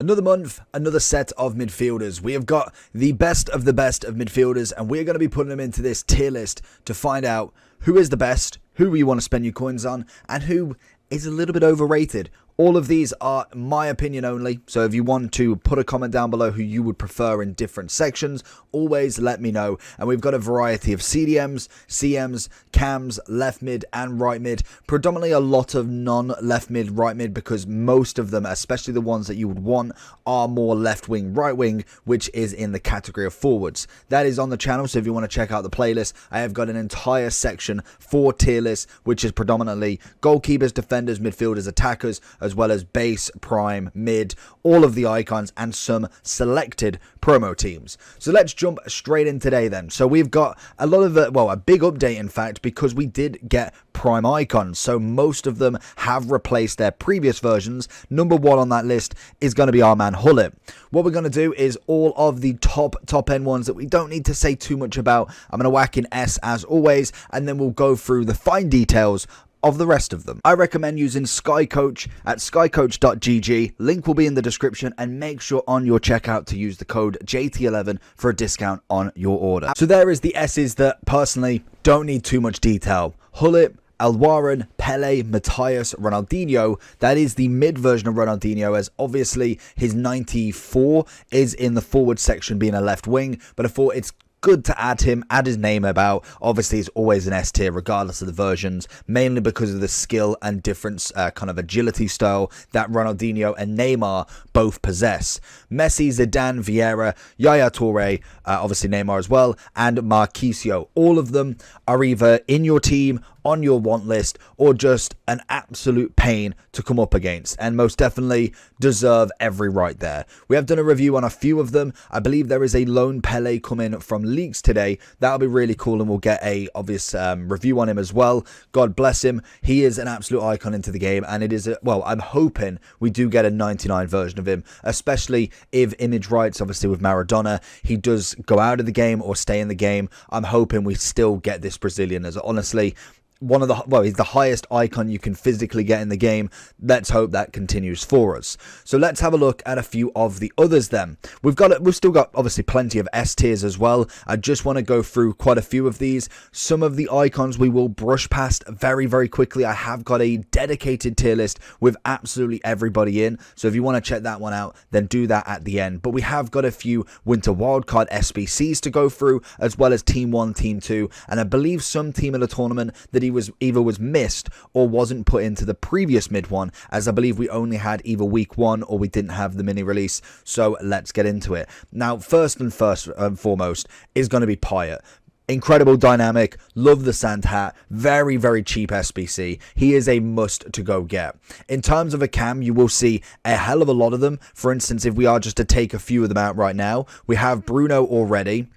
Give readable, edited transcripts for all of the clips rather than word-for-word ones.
Another month, another set of midfielders. We have got the best of midfielders, and we're going to be putting them into this tier list to find out who is the best, who you want to spend your coins on, and who is a little bit overrated. All of these are my opinion only, so if you want to put a comment down below who you would prefer in different sections, always let me know. And we've got a variety of CDMs, CMs, cams, left mid and right mid. Predominantly a lot of non-left mid, right mid, because most of them, especially the ones that you would want, are more left wing, right wing, which is in the category of forwards. That is on the channel, so if you want to check out the playlist, I have got an entire section for tier lists, which is predominantly goalkeepers, defenders, midfielders, attackers, as well as base, prime, mid, all of the icons, and some selected promo teams. So let's jump straight in today then. So we've got a lot of, a big update in fact, because we did get prime icons. So most of them have replaced their previous versions. Number one on that list is going to be our man Hullet. What we're going to do is all of the top end ones that we don't need to say too much about. I'm going to whack in S as always, and then we'll go through the fine details of the rest of them. I recommend using SkyCoach at skycoach.gg. Link will be in the description, and make sure on your checkout to use the code JT11 for a discount on your order. So there is the S's that personally don't need too much detail. Hullet, Alwaran, Pele, Matthias, Ronaldinho. That is the mid version of Ronaldinho, as obviously his 94 is in the forward section being a left wing, but I thought it's good to add his name about. Obviously it's always an S tier regardless of the versions, mainly because of the skill and different kind of agility style that Ronaldinho and Neymar both possess. Messi, Zidane, Vieira, Yaya Toure, obviously Neymar as well, and Marquisio. All of them are either in your team, on your want list, or just an absolute pain to come up against, and most definitely deserve every right there. We have done a review on a few of them. I believe there is a lone Pele coming from leaks today. That'll be really cool, and we'll get a obvious review on him as well. God bless him. He is an absolute icon into the game, and it is I'm hoping we do get a 99 version of him, especially if image rights, obviously with Maradona, he does go out of the game or stay in the game. I'm hoping we still get this Brazilian, as honestly he's the highest icon you can physically get in the game. Let's hope that continues for us. So let's have a look at a few of the others then. We've still got obviously plenty of S tiers as well. I just want to go through quite a few of these. Some of the icons we will brush past very, very quickly. I have got a dedicated tier list with absolutely everybody in, so if you want to check that one out, then do that at the end. But we have got a few winter wildcard SBCs to go through, as well as team 1, team 2, and I believe some team in the tournament that he was either missed or wasn't put into the previous mid one, as I believe we only had either week 1 or we didn't have the mini release. So let's get into it. Now, first and foremost is going to be Payet. Incredible dynamic, love the sand hat, very, very cheap SBC. He is a must to go get. In terms of a cam, you will see a hell of a lot of them. For instance, if we are just to take a few of them out right now, we have Bruno already.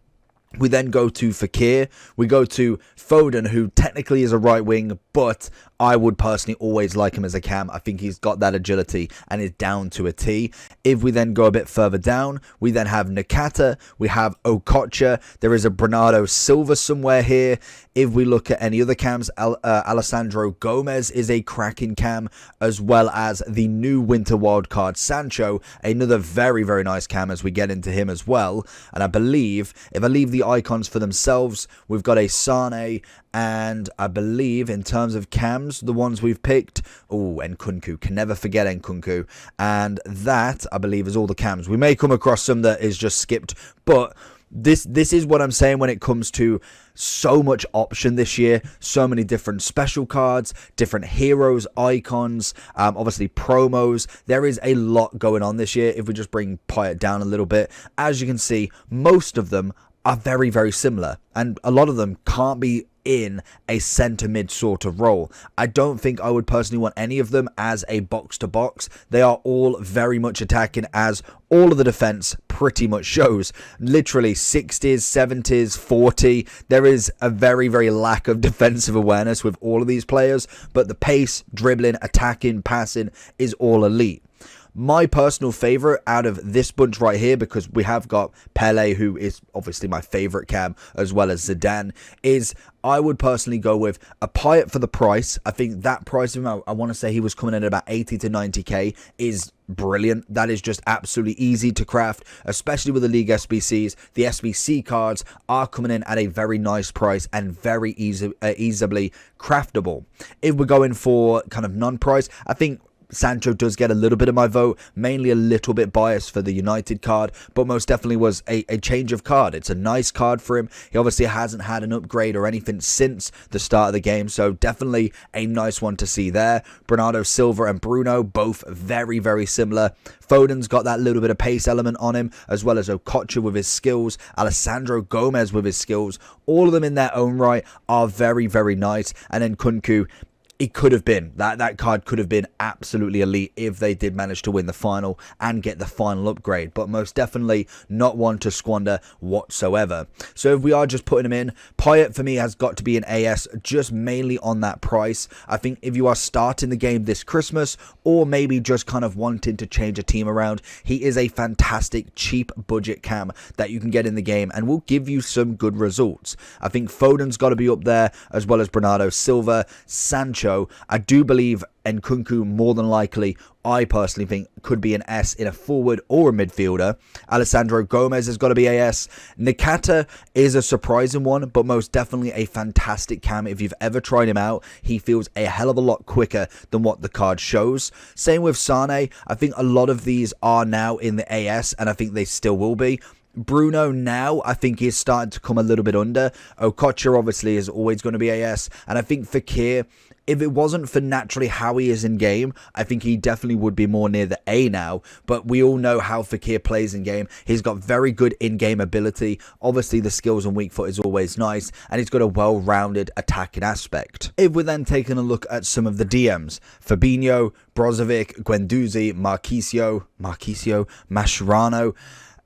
We then go to Fekir, we go to Foden, who technically is a right wing, but I would personally always like him as a cam. I think he's got that agility and is down to a T. If we then go a bit further down, we then have Nakata, we have Okocha, there is a Bernardo Silva somewhere here. If we look at any other cams, Alessandro Gomez is a cracking cam, as well as the new winter wildcard Sancho, another very, very nice cam as we get into him as well. And I believe, if I leave the icons for themselves, we've got a Sane, and I believe in terms of cams, the ones we've picked, Nkunku, can never forget Nkunku, and that I believe is all the cams. We may come across some that is just skipped, but this is what I'm saying when it comes to so much option this year, so many different special cards, different heroes, icons, obviously promos. There is a lot going on this year. If we just bring Payet down a little bit, as you can see, most of them are very, very similar, and a lot of them can't be in a centre mid sort of role. I don't think I would personally want any of them as a box to box. They are all very much attacking, as all of the defense pretty much shows. Literally 60s, 70s, 40. There is a very, very lack of defensive awareness with all of these players, but the pace, dribbling, attacking, passing is all elite. My personal favorite out of this bunch right here, because we have got Pele, who is obviously my favorite cam, as well as Zidane, is I would personally go with a Payet for the price. I think that price of him, I want to say he was coming in at about 80 to 90k, is brilliant. That is just absolutely easy to craft, especially with the League SBCs. The SBC cards are coming in at a very nice price and very easily craftable. If we're going for kind of non-price, I think Sancho does get a little bit of my vote, mainly a little bit biased for the United card, but most definitely was a change of card. It's a nice card for him. He obviously hasn't had an upgrade or anything since the start of the game, so definitely a nice one to see there. Bernardo Silva and Bruno, both very, very similar. Foden's got that little bit of pace element on him, as well as Okocha with his skills, Alessandro Gomez with his skills. All of them in their own right are very, very nice. And then Kunku, it could have been, that card could have been absolutely elite if they did manage to win the final and get the final upgrade, but most definitely not one to squander whatsoever. So if we are just putting him in, Payet for me has got to be an AS, just mainly on that price. I think if you are starting the game this Christmas, or maybe just kind of wanting to change a team around, he is a fantastic cheap budget cam that you can get in the game and will give you some good results. I think Foden's got to be up there, as well as Bernardo Silva, Sancho. I do believe Nkunku more than likely, I personally think, could be an S in a forward or a midfielder. Alessandro Gomez has got to be AS. Nakata is a surprising one, but most definitely a fantastic cam. If you've ever tried him out, he feels a hell of a lot quicker than what the card shows. Same with Sane. I think a lot of these are now in the AS, and I think they still will be. Bruno now, I think, is starting to come a little bit under. Okocha obviously is always going to be AS. And I think Fekir, if it wasn't for naturally how he is in game, I think he definitely would be more near the A now. But we all know how Fekir plays in game. He's got very good in-game ability. Obviously, the skills on weak foot is always nice. And he's got a well-rounded attacking aspect. If we're then taking a look at some of the DMs, Fabinho, Brozovic, Guendouzi, Marquisio, Mascherano,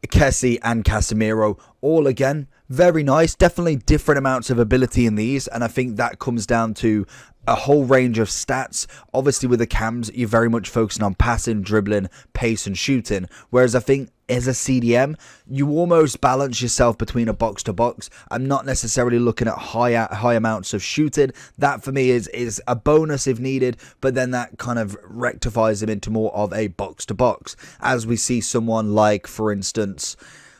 Kessie and Casemiro, all again very nice. Definitely different amounts of ability in these, and I think that comes down to a whole range of stats. Obviously with the cams, you're very much focusing on passing, dribbling, pace and shooting, whereas I think as a CDM, you almost balance yourself between a box to box. I'm not necessarily looking at high amounts of shooting. That for me is a bonus if needed, but then that kind of rectifies him into more of a box to box, as we see someone like, for instance,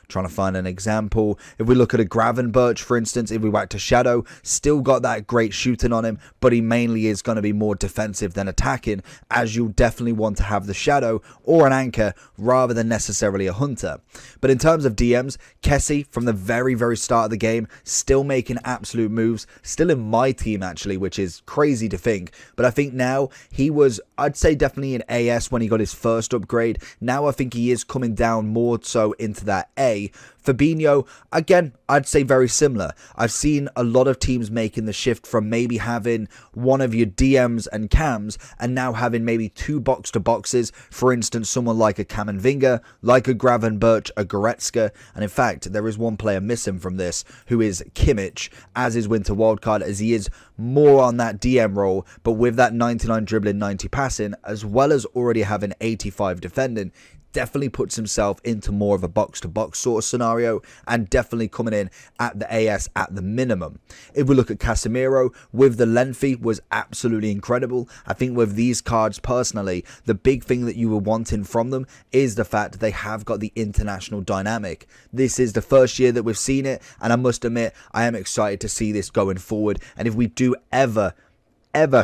trying to find an example. If we look at a Gravenberch, for instance, if we whack to Shadow, still got that great shooting on him, but he mainly is going to be more defensive than attacking, as you'll definitely want to have the Shadow or an anchor rather than necessarily a hunter. But in terms of DMs, Kessie from the very, very start of the game, still making absolute moves, still in my team actually, which is crazy to think. But I think now he was, I'd say definitely an AS when he got his first upgrade. Now I think he is coming down more so into that A. Fabinho, again, I'd say very similar. I've seen a lot of teams making the shift from maybe having one of your DMs and cams and now having maybe two box to boxes. For instance, someone like a Camavinga, like a Gravenberch, a Goretzka, and in fact, there is one player missing from this who is Kimmich, as is Winter Wildcard, as he is more on that DM role, but with that 99 dribbling, 90 passing, as well as already having 85 defending, definitely puts himself into more of a box-to-box sort of scenario and definitely coming in at the AS at the minimum. If we look at Casemiro, with the lengthy, was absolutely incredible. I think with these cards personally, the big thing that you were wanting from them is the fact that they have got the international dynamic. This is the first year that we've seen it, and I must admit, I am excited to see this going forward. And if we do ever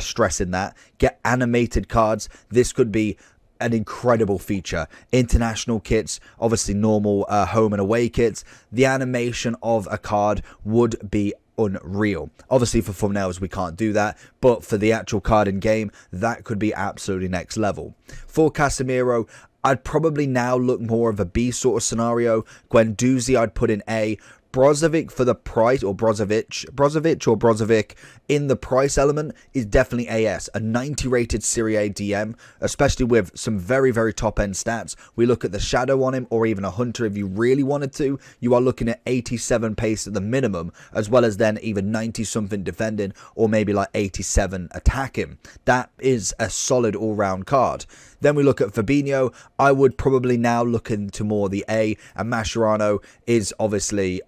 stressing that, get animated cards, this could be an incredible feature. International kits, obviously normal home and away kits. The animation of a card would be unreal. Obviously for thumbnails we can't do that, but for the actual card in game, that could be absolutely next level. For Casemiro, I'd probably now look more of a B sort of scenario. Guendouzi I'd put in A. Brozovic for the price, or Brozovic in the price element is definitely AS, a 90 rated Serie A DM, especially with some very, very top end stats. We look at the Shadow on him, or even a Hunter if you really wanted to. You are looking at 87 pace at the minimum, as well as then even 90 something defending, or maybe like 87 attacking. That is a solid all round card. Then we look at Fabinho. I would probably now look into more the A, and Mascherano is obviously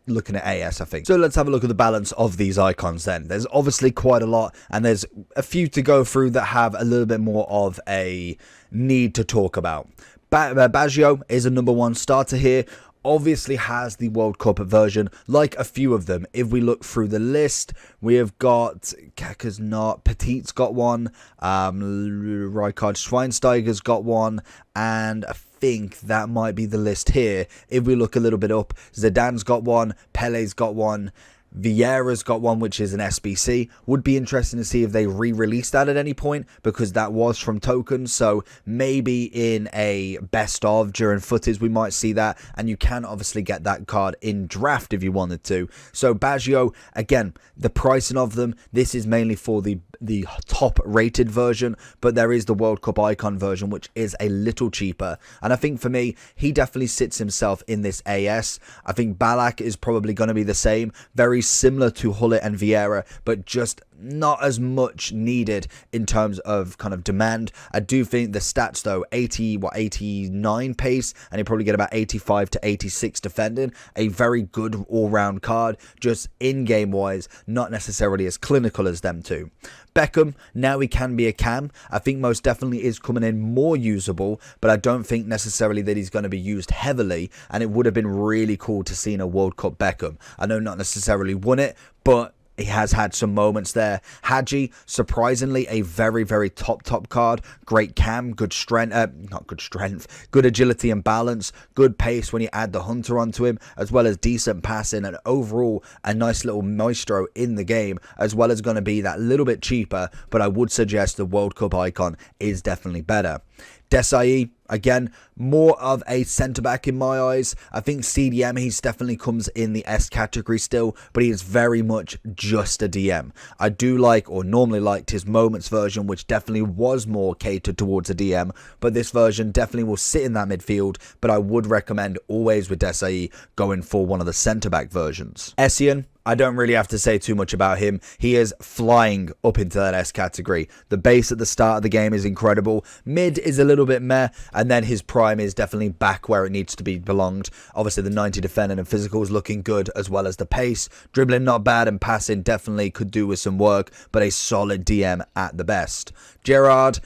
looking at AS, I think. So let's have a look at the balance of these icons then. There's obviously quite a lot, and there's a few to go through that have a little bit more of a need to talk about. Baggio is a number 1 starter here. Obviously has the World Cup version, like a few of them. If we look through the list, we have got Kaka's not, Petit's got one, Rijkaard Schweinsteiger's got one, and I think that might be the list here. If we look a little bit up, Zidane's got one, Pele's got one, Vieira's got one, which is an SBC. Would be interesting to see if they re-release that at any point, because that was from tokens. So maybe in a best of during footage we might see that, and you can obviously get that card in draft if you wanted to. So Baggio, again, the pricing of them, this is mainly for the top rated version, but there is the World Cup icon version, which is a little cheaper, and I think for me he definitely sits himself in this AS. I think Ballack is probably going to be the same, very similar to Hullet and Vieira, but just not as much needed in terms of kind of demand. I do think the stats though, 89 pace, and you probably get about 85 to 86 defending, a very good all-round card, just in-game wise, not necessarily as clinical as them two. Beckham, now he can be a cam. I think most definitely is coming in more usable, but I don't think necessarily that he's going to be used heavily, and it would have been really cool to see in a World Cup Beckham. I know not necessarily won it, but he has had some moments there. Hadji, surprisingly, a very, very top card. Great cam, good strength, good agility and balance, good pace when you add the Hunter onto him, as well as decent passing, and overall a nice little maestro in the game, as well as going to be that little bit cheaper, but I would suggest the World Cup icon is definitely better. Desai, again, more of a centre-back in my eyes. I think CDM, he definitely comes in the S category still, but he is very much just a DM. I do like, or normally liked, his Moments version, which definitely was more catered towards a DM, but this version definitely will sit in that midfield, but I would recommend always with Desai going for one of the centre-back versions. Essien, I don't really have to say too much about him. He is flying up into that S category. The base at the start of the game is incredible. Mid is a little bit meh, and then his prime is definitely back where it needs to be belonged. Obviously, the 90 defending and physical is looking good, as well as the pace. Dribbling not bad, and passing definitely could do with some work, but a solid DM at the best. Gerrard,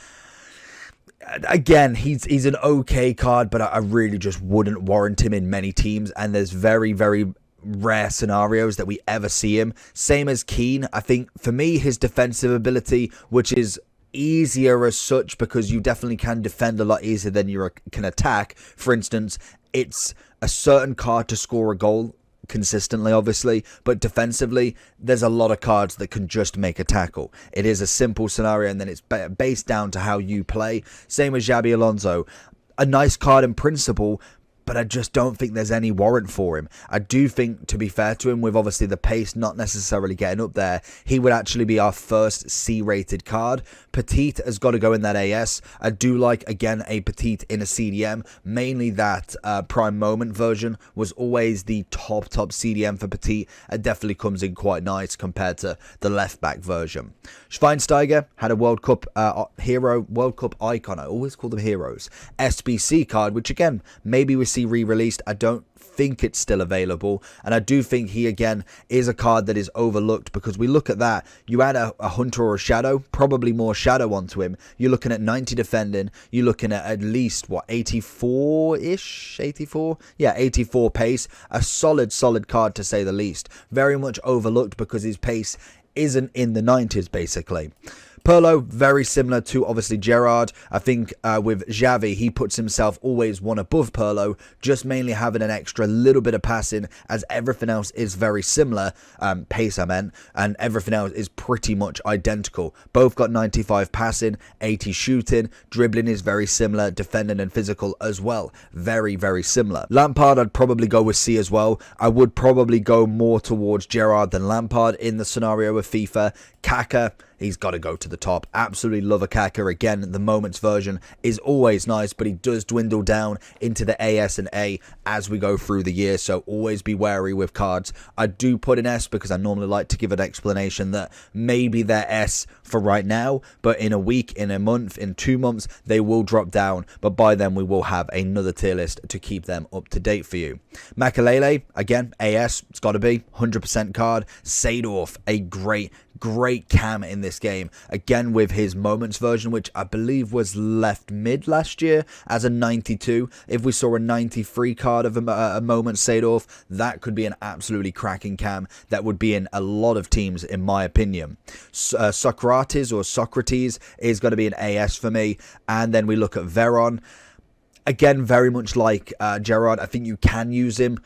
again, he's an okay card, but I really just wouldn't warrant him in many teams, and there's very, very rare scenarios that we ever see him. Same as Keane. I think for me, his defensive ability, which is easier as such because you definitely can defend a lot easier than you can attack. For instance, it's a certain card to score a goal consistently, obviously, but defensively there's a lot of cards that can just make a tackle. It is a simple scenario, and then it's based down to how you play. Same as Xabi Alonso, a nice card in principle, but I just don't think there's any warrant for him. I do think, to be fair to him, with obviously the pace not necessarily getting up there, he would actually be our first C-rated card. Petit has got to go in that AS. I do like, again, a Petit in a CDM. Mainly that Prime Moment version was always the top CDM for Petit. It definitely comes in quite nice compared to the left-back version. Schweinsteiger had a World Cup hero, World Cup icon. I always call them heroes. SBC card, which again, maybe we see re-released. I don't think it's still available, and I do think he again is a card that is overlooked, because we look at that, you add a Hunter or a Shadow, probably more Shadow onto him, you're looking at 90 defending, you're looking at least what, 84-ish, 84, yeah, 84 pace, a solid card to say the least. Very much overlooked because his pace isn't in the 90s basically. Pirlo, very similar to obviously Gerrard. I think with Xavi, he puts himself always one above Pirlo, just mainly having an extra little bit of passing, as everything else is very similar, pace I meant, and everything else is pretty much identical. Both got 95 passing, 80 shooting, dribbling is very similar, defending and physical as well, very similar. Lampard, I'd probably go with C as well. I would probably go more towards Gerrard than Lampard in the scenario of FIFA. Kaka, he's got to go to the top. Absolutely love Akaka. Again, the moments version is always nice, but he does dwindle down into the AS and A as we go through the year, so always be wary with cards. I do put an S because I normally like to give an explanation that maybe they're S for right now, but in a week, in a month, in 2 months, they will drop down, but by then we will have another tier list to keep them up to date for you. Makalele, again, AS, it's got to be 100% card. Seedorf, a great cam in this game, again with his moments version, which I believe was left mid last year as a 92. If we saw a 93 card of a moment Seedorf, that could be an absolutely cracking cam that would be in a lot of teams in my opinion. Socrates is going to be an AS for me, and then we look at Veron. Again, very much like Gerard, I think you can use him,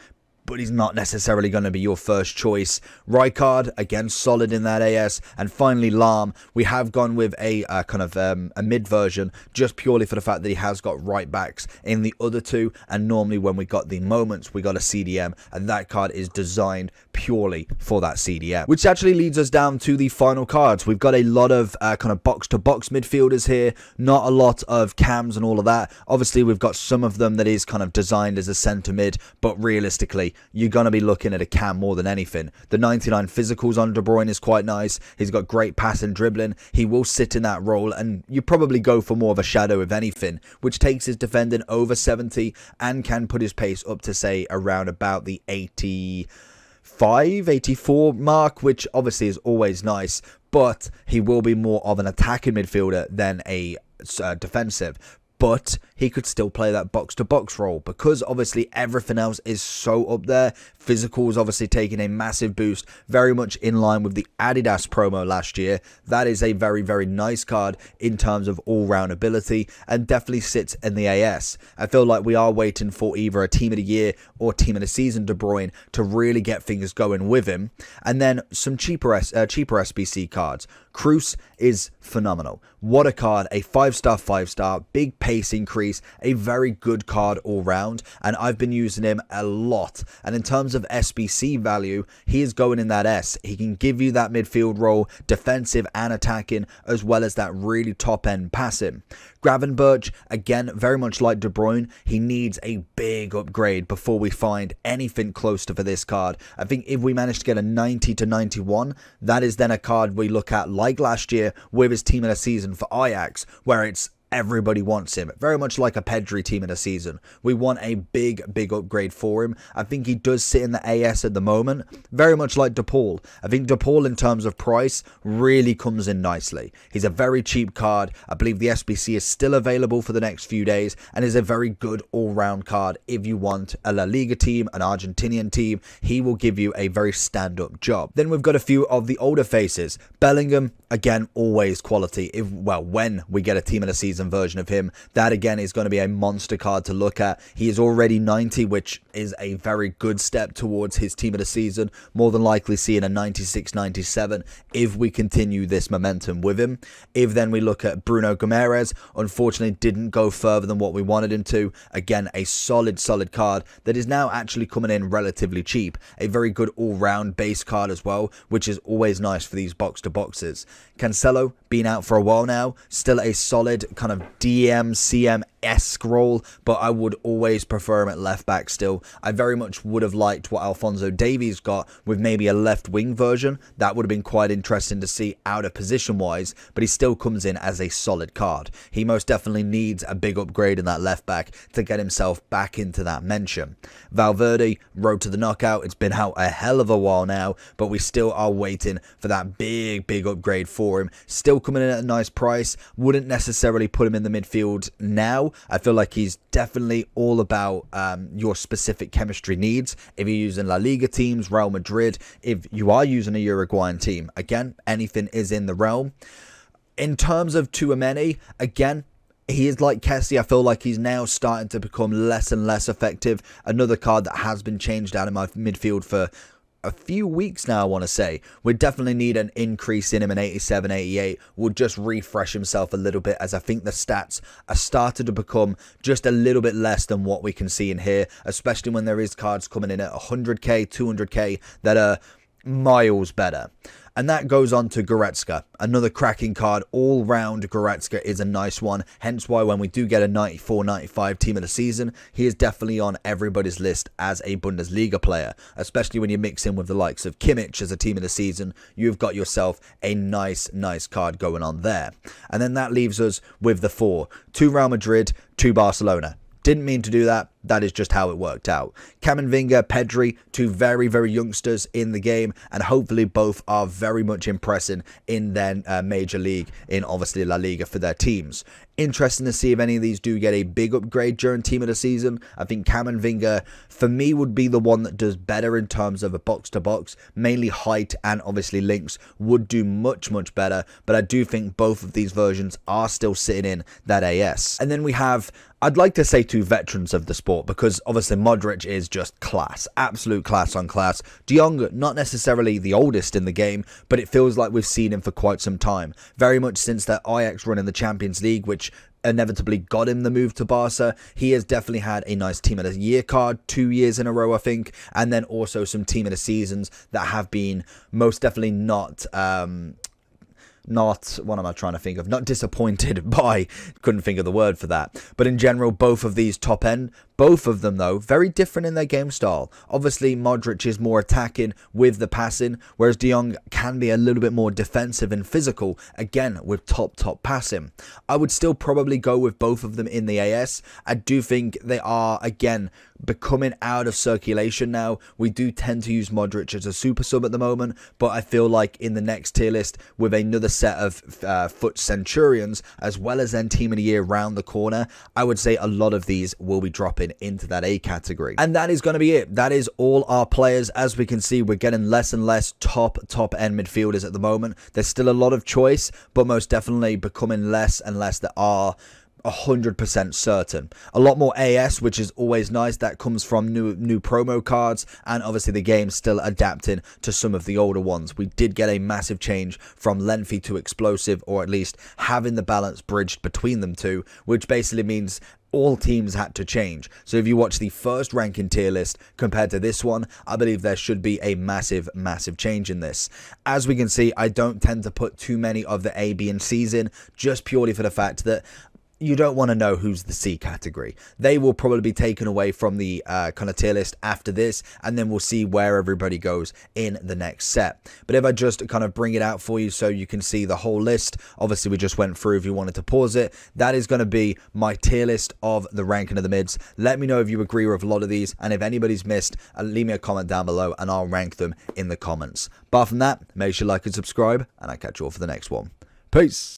but he's not necessarily going to be your first choice. Rijkaard, again, solid in that AS. And finally, Lahm. We have gone with a kind of a mid version, just purely for the fact that he has got right backs in the other two. And normally when we got the moments, we got a CDM. And that card is designed purely for that CDM. Which actually leads us down to the final cards. We've got a lot of kind of box-to-box midfielders here. Not a lot of cams and all of that. Obviously, we've got some of them that is kind of designed as a centre mid. But realistically, you're going to be looking at a cam more than anything. The 99 physicals on De Bruyne is quite nice. He's got great pass and dribbling. He will sit in that role, and you probably go for more of a shadow if anything, which takes his defending over 70 and can put his pace up to, say, around about the 85, 84 mark, which obviously is always nice, but he will be more of an attacking midfielder than a defensive. But he could still play that box-to-box role because obviously everything else is so up there. Physical is obviously taking a massive boost, very much in line with the Adidas promo last year. That is a very nice card in terms of all-round ability and definitely sits in the AS. I feel like we are waiting for either a team of the year or team of the season De Bruyne to really get things going with him. And then some cheaper SBC cards. Kroos is phenomenal. What a card, a 5-star, big pace increase, a very good card all round, and I've been using him a lot. And in terms of SBC value, he is going in that S. He can give you that midfield role, defensive and attacking, as well as that really top end passing. Gravenberch, again, very much like De Bruyne, he needs a big upgrade before we find anything close to for this card. I think if we manage to get a 90 to 91, that is then a card we look at like last year with his team of the season for Ajax, where it's everybody wants him. Very much like a Pedri team in a season. We want a big upgrade for him. I think he does sit in the AS at the moment. Very much like De Paul. I think De Paul in terms of price really comes in nicely. He's a very cheap card. I believe the SBC is still available for the next few days and is a very good all-round card if you want a La Liga team, an Argentinian team. He will give you a very stand-up job. Then we've got a few of the older faces. Bellingham, again, always quality. When we get a team in a season version of him, that again is going to be a monster card to look at. He is already 90, which is a very good step towards his team of the season. More than likely seeing a 96, 97 if we continue this momentum with him. If then we look at Bruno Guimaraes, unfortunately didn't go further than what we wanted him to. Again, a solid card that is now actually coming in relatively cheap. A very good all-round base card as well, which is always nice for these box-to-boxes. Cancelo, been out for a while now, still a solid kind of DM, CM-esque role, but I would always prefer him at left back still. I very much would have liked what Alphonso Davies got with maybe a left wing version. That would have been quite interesting to see out of position wise, but he still comes in as a solid card. He most definitely needs a big upgrade in that left back to get himself back into that mention. Valverde, road to the knockout. It's been out a hell of a while now, but we still are waiting for that big upgrade for him. Still coming in at a nice price. Wouldn't necessarily put him in the midfield now. I feel like he's definitely all about your specific chemistry needs. If you're using La Liga teams, Real Madrid, if you are using a Uruguayan team, again, anything is in the realm. In terms of Tchouaméni, again, he is like Kessie. I feel like he's now starting to become less and less effective. Another card that has been changed out of my midfield for a few weeks now, I want to say. We definitely need an increase in him, an 87, 88. Would just refresh himself a little bit, as I think the stats are started to become just a little bit less than what we can see in here, especially when there is cards coming in at 100k, 200k that are miles better. And that goes on to Goretzka, another cracking card. All round Goretzka is a nice one, hence why when we do get a 94-95 team of the season, he is definitely on everybody's list as a Bundesliga player, especially when you mix in with the likes of Kimmich as a team of the season. You've got yourself a nice card going on there. And then that leaves us with the 4, 2 Real Madrid, 2 Barcelona. Didn't mean to do that. That is just how it worked out. Camavinga, Pedri, 2 very youngsters in the game, and hopefully both are very much impressing in their major league, in obviously La Liga for their teams. Interesting to see if any of these do get a big upgrade during team of the season. I think Camavinga, for me, would be the one that does better in terms of a box-to-box. Mainly height and obviously links would do much better, but I do think both of these versions are still sitting in that AS. And then we have, I'd like to say, 2 veterans of the sport, because obviously Modric is just class, absolute class on class. De Jong, not necessarily the oldest in the game, but it feels like we've seen him for quite some time. Very much since that Ajax run in the Champions League, which inevitably got him the move to Barca. He has definitely had a nice team of the year card 2 years in a row, I think, and then also some team of the seasons that have been most definitely not what am I trying to think of? Not disappointed by, couldn't think of the word for that. But in general, both of these top end, both of them though, very different in their game style. Obviously, Modric is more attacking with the passing, whereas De Jong can be a little bit more defensive and physical, again, with top passing. I would still probably go with both of them in the AS. I do think they are, again, becoming out of circulation now. We do tend to use Modric as a super sub at the moment, but I feel like in the next tier list, with another set of foot centurions, as well as then team of the year round the corner, I would say a lot of these will be dropping into that A category. And that is going to be it. That is all our players. As we can see, we're getting less and less top end midfielders at the moment. There's still a lot of choice, but most definitely becoming less and less that are 100% certain. A lot more AS, which is always nice. That comes from new promo cards, and obviously the game's still adapting to some of the older ones. We did get a massive change from lengthy to explosive, or at least having the balance bridged between them two, which basically means all teams had to change. So if you watch the first ranking tier list compared to this one, I believe there should be a massive change in this. As we can see, I don't tend to put too many of the A, B, and C's in, just purely for the fact that you don't want to know who's the C category. They will probably be taken away from the kind of tier list after this, and then we'll see where everybody goes in the next set. But if I just kind of bring it out for you so you can see the whole list, obviously we just went through. If you wanted to pause it, that is going to be my tier list of the ranking of the mids. Let me know if you agree with a lot of these, and if anybody's missed, leave me a comment down below and I'll rank them in the comments. Apart from that, make sure you like and subscribe, and I'll catch you all for the next one. Peace!